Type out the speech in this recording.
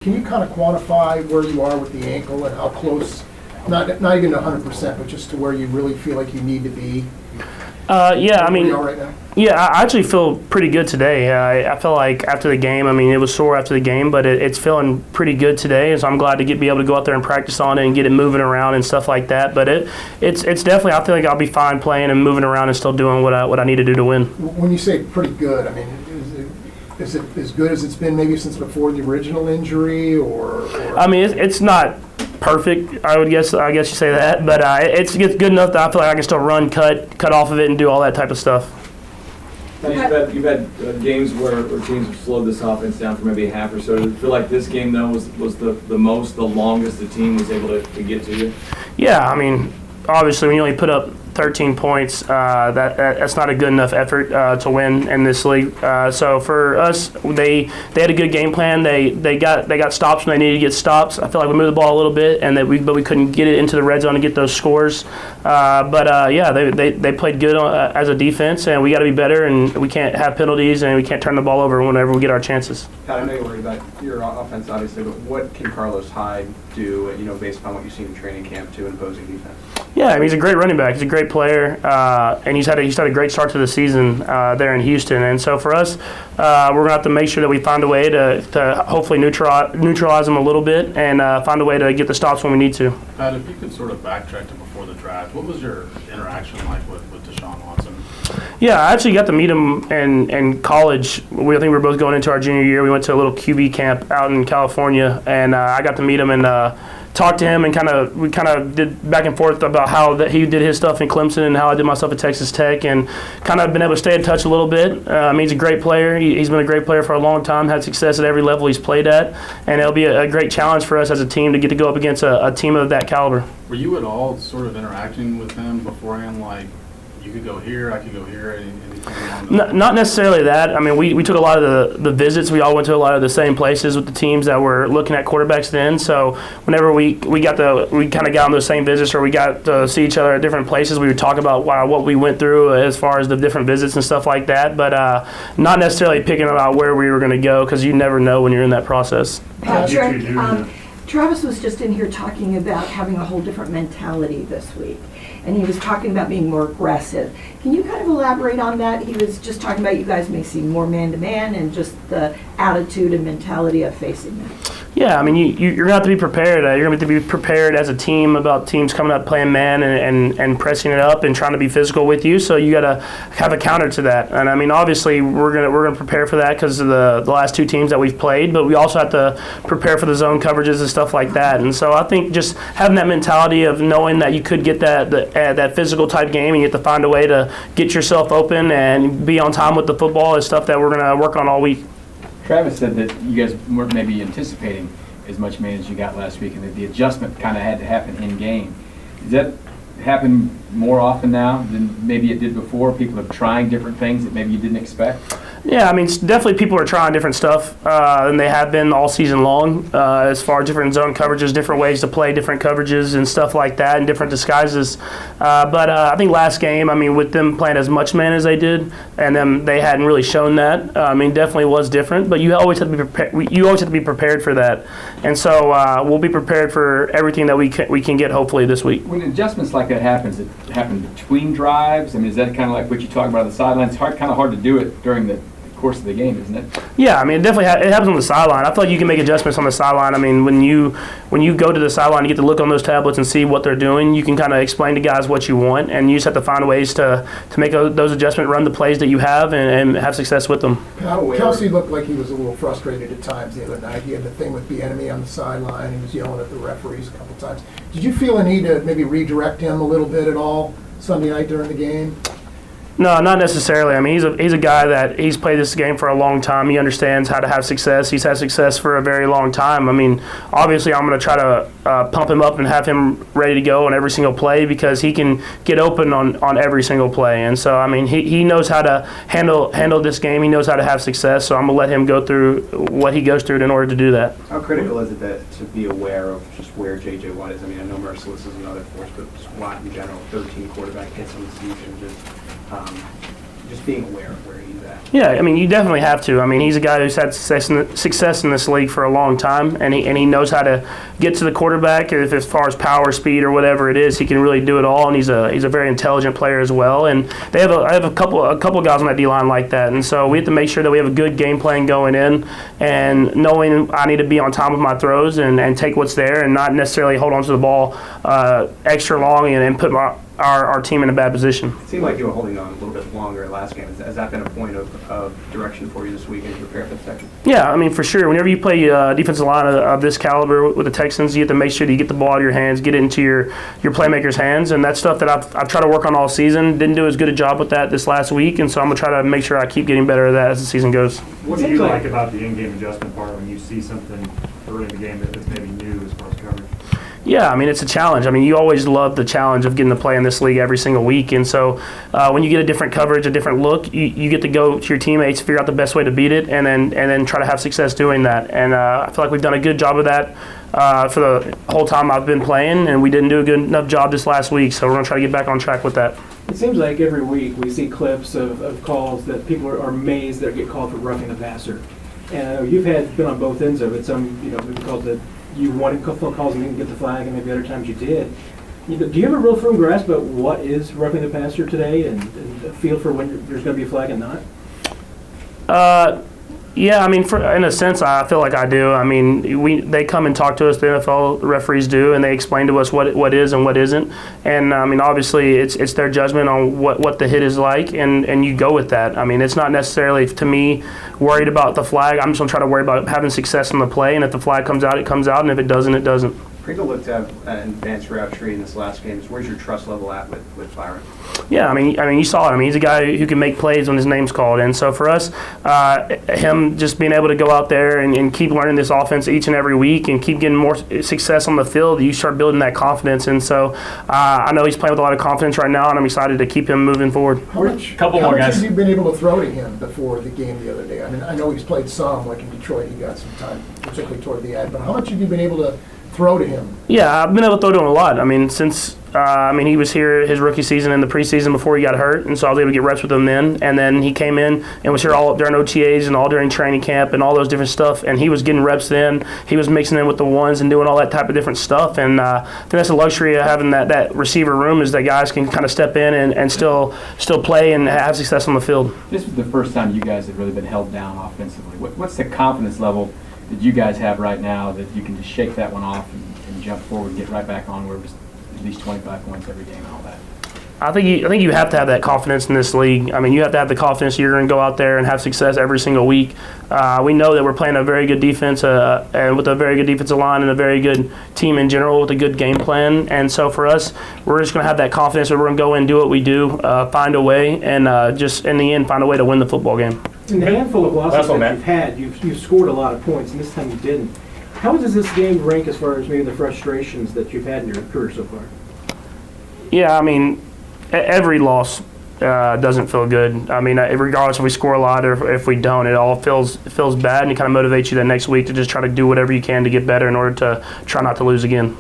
Can you kind of quantify where you are with the ankle and how close, not even 100%, but just to where you really feel like you need to be? Yeah, I mean, where you are right now? yeah, I actually feel pretty good today. I feel like after the game, I mean, it was sore after the game, but it's feeling pretty good today, and so I'm glad to be able to go out there and practice on it and get it moving around and stuff like that. But it's definitely, I feel like I'll be fine playing and moving around and still doing what I need to do to win. When you say pretty good, I mean, is it as good as it's been maybe since before the original injury, or? I mean, it's not perfect, I guess you say that, but it's good enough that I feel like I can still run, cut off of it, and do all that type of stuff. Now, you've had games where teams have slowed this offense down for maybe a half or so. Do you feel like this game, though, was the longest the team was able to get to you? Yeah, I mean, obviously when you only put up 13 points, that's not a good enough effort to win in this league. So for us, they had a good game plan. They got stops when they needed to get stops. I feel like we moved the ball a little bit, and but we couldn't get it into the red zone to get those scores. Yeah, they played good as a defense, and we got to be better. And we can't have penalties, and we can't turn the ball over whenever we get our chances. Pat, I know you're worried about your offense, obviously, but what can Carlos Hyde do, based upon what you've seen in training camp to an opposing defense? Yeah, I mean, he's a great running back. He's a great player, and he's had a great start to the season there in Houston. And so for us, we're going to have to make sure that we find a way to hopefully neutralize him a little bit and find a way to get the stops when we need to. Pat, if you could sort of backtrack to before the draft, what was your interaction like with Deshaun Watson? Yeah, I actually got to meet him in college. I think we were both going into our junior year. We went to a little QB camp out in California, and I got to meet him and talked to him, and we kind of did back and forth about how that he did his stuff in Clemson and how I did my stuff at Texas Tech, and kind of been able to stay in touch a little bit. I mean, he's a great player. He's been a great player for a long time, had success at every level he's played at, and it'll be a great challenge for us as a team to get to go up against a team of that caliber. Were you at all sort of interacting with him beforehand, like you could go here, I could go here, anything Not necessarily that. I mean, we took a lot of the visits. We all went to a lot of the same places with the teams that were looking at quarterbacks then. So whenever we kind of got on those same visits, or we got to see each other at different places, we would talk about what we went through as far as the different visits and stuff like that. But not necessarily picking about where we were going to go, because you never know when you're in that process. Patrick, Travis was just in here talking about having a whole different mentality this week, and he was talking about being more aggressive. Can you kind of elaborate on that? He was just talking about you guys may see more man-to-man and just the attitude and mentality of facing that. Yeah, I mean, you're going to have to be prepared. You're going to have to be prepared as a team about teams coming up playing man and pressing it up and trying to be physical with you. So you got to have a counter to that. And I mean, obviously, we're going to prepare for that because of the last two teams that we've played. But we also have to prepare for the zone coverages and stuff like that. And so I think just having that mentality of knowing that you could get that physical type game, and you have to find a way to get yourself open and be on time with the football is stuff that we're going to work on all week. Travis said that you guys weren't maybe anticipating as much man as you got last week, and that the adjustment kind of had to happen in game. Does that happen more often now than maybe it did before? People are trying different things that maybe you didn't expect? Yeah, I mean, definitely people are trying different stuff than they have been all season long as far as different zone coverages, different ways to play different coverages and stuff like that, and different disguises. But I think last game, I mean, with them playing as much man as they did, and then they hadn't really shown that. I mean, definitely was different. But you always have to be prepared. You always have to be prepared for that, and so we'll be prepared for everything that we can get hopefully this week. When adjustments like that happens, it happen between drives. I mean, is that kind of like what you talk about on the sidelines? It's kind of hard to do it during the course of the game, isn't it? Yeah, I mean, it definitely it happens on the sideline. I feel like you can make adjustments on the sideline. I mean, when you go to the sideline, you get to look on those tablets and see what they're doing. You can kind of explain to guys what you want, and you just have to find ways to make those adjustments, run the plays that you have, and have success with them. Kelsey looked like he was a little frustrated at times the other night. He had the thing with the enemy on the sideline. He was yelling at the referees a couple times. Did you feel a need to maybe redirect him a little bit at all Sunday night during the game? No, not necessarily. I mean, he's a guy that he's played this game for a long time. He understands how to have success. He's had success for a very long time. I mean, obviously, I'm going to try to pump him up and have him ready to go on every single play, because he can get open on every single play. And so, I mean, he knows how to handle this game. He knows how to have success. So I'm going to let him go through what he goes through in order to do that. How critical is it to be aware of just where J.J. Watt is? I mean, I know Merciless is another force, but just Watt in general, 13 quarterback hits on the season, just just being aware of where he's at. Yeah, I mean, you definitely have to. I mean, he's a guy who's had success in this league for a long time, and he knows how to get to the quarterback. If as far as power, speed, or whatever it is, he can really do it all. And he's a very intelligent player as well. And I have a couple guys on that D line like that. And so we have to make sure that we have a good game plan going in, and knowing I need to be on time with my throws and take what's there, and not necessarily hold on to the ball extra long and put our team in a bad position. It seemed like you were holding on a little bit longer last game. Has that been a point of direction for you this week as you prepare for the Texans? Yeah, I mean, for sure. Whenever you play defensive line of this caliber with the Texans, you have to make sure that you get the ball out of your hands, get it into your playmakers' hands, and that's stuff that I've tried to work on all season. Didn't do as good a job with that this last week, and so I'm going to try to make sure I keep getting better at that as the season goes. What do you like about the in-game adjustment part when you see something early in the game that's maybe new as far as coverage? Yeah, I mean, it's a challenge. I mean, you always love the challenge of getting to play in this league every single week. And so when you get a different coverage, a different look, you get to go to your teammates, figure out the best way to beat it, and then try to have success doing that. And I feel like we've done a good job of that for the whole time I've been playing, and we didn't do a good enough job this last week. So we're going to try to get back on track with that. It seems like every week we see clips of calls that people are amazed that get called for roughing the passer. And you've been on both ends of it. Some, maybe calls that you wanted phone calls and didn't get the flag, and maybe other times you did. Do you have a real firm grasp about what is roughing the passer today, and a feel for when there's going to be a flag and not? Yeah, I mean, in a sense, I feel like I do. I mean, they come and talk to us, the NFL referees do, and they explain to us what is and what isn't. And I mean, obviously, it's their judgment on what the hit is like, and you go with that. I mean, it's not necessarily, to me, worried about the flag. I'm just going to try to worry about having success in the play, and if the flag comes out, it comes out, and if it doesn't, it doesn't. Pringle looked at an advanced route tree in this last game. Where's your trust level at with Byron? Yeah, I mean, you saw it. I mean, he's a guy who can make plays when his name's called. And so for us, him just being able to go out there and keep learning this offense each and every week and keep getting more success on the field, you start building that confidence. And so I know he's playing with a lot of confidence right now, and I'm excited to keep him moving forward. How much have you been able to throw to him before the game the other day? I mean, I know he's played some, like in Detroit, he got some time, particularly toward the end. But how much have you been able to throw to him? Yeah, I've been able to throw to him a lot. I mean, since he was here his rookie season and the preseason before he got hurt, and so I was able to get reps with him then. And then he came in and was here all during OTAs and all during training camp and all those different stuff. And he was getting reps then. He was mixing in with the ones and doing all that type of different stuff. And I think that's the luxury of having that receiver room, is that guys can kind of step in and still play and have success on the field. This was the first time you guys have really been held down offensively. What's the confidence level that you guys have right now that you can just shake that one off and jump forward and get right back on where it was at least 25 points every game and all that? I think you have to have that confidence in this league. I mean, you have to have the confidence you're going to go out there and have success every single week. We know that we're playing a very good defense and with a very good defensive line and a very good team in general with a good game plan. And so for us, we're just going to have that confidence that we're going to go in and do what we do, find a way, and just in the end find a way to win the football game. In the handful of losses that you've had, you've scored a lot of points, and this time you didn't. How does this game rank as far as maybe the frustrations that you've had in your career so far? Yeah, I mean, every loss doesn't feel good. I mean, regardless if we score a lot or if we don't, it all feels bad, and it kind of motivates you the next week to just try to do whatever you can to get better in order to try not to lose again.